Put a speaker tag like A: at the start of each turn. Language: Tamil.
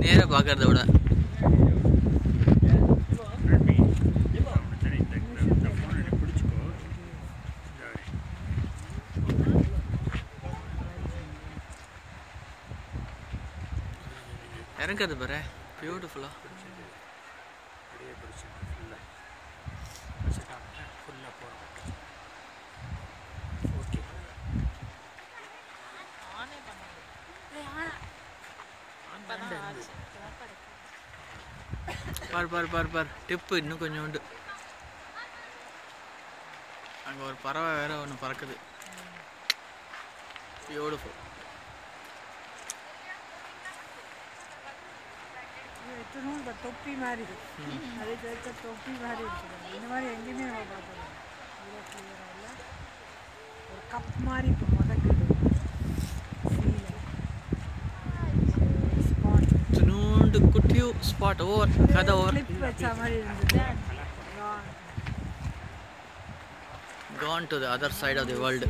A: நேராக பார்க்கறத விட இறங்கிறது பாரு பியூட்டிஃபுல்லாக. பார் பார் பார் பார் டிப்பு இன்னும் கொஞ்சம் உண்டு. அங்கே ஒரு பறவை வேற ஒன்று பறக்குது. பியூட்டிஃபுல்.
B: தொப்பி மாதிரி அதே தொப்பி மாதிரி இருக்குது. இந்த மாதிரி எங்கேயுமே நம்ம பார்க்கலாம். இவ்வளோ கிளியராக இல்லை, ஒரு கப் மாதிரி இப்போ முதக்குது.
A: சின்னோண்டு குட்டியூ ஸ்பாட் ஓவர் கதை ஓவர்
B: கிளிப் வச்ச மாதிரி இருந்தது.
A: gone to the other side of the world.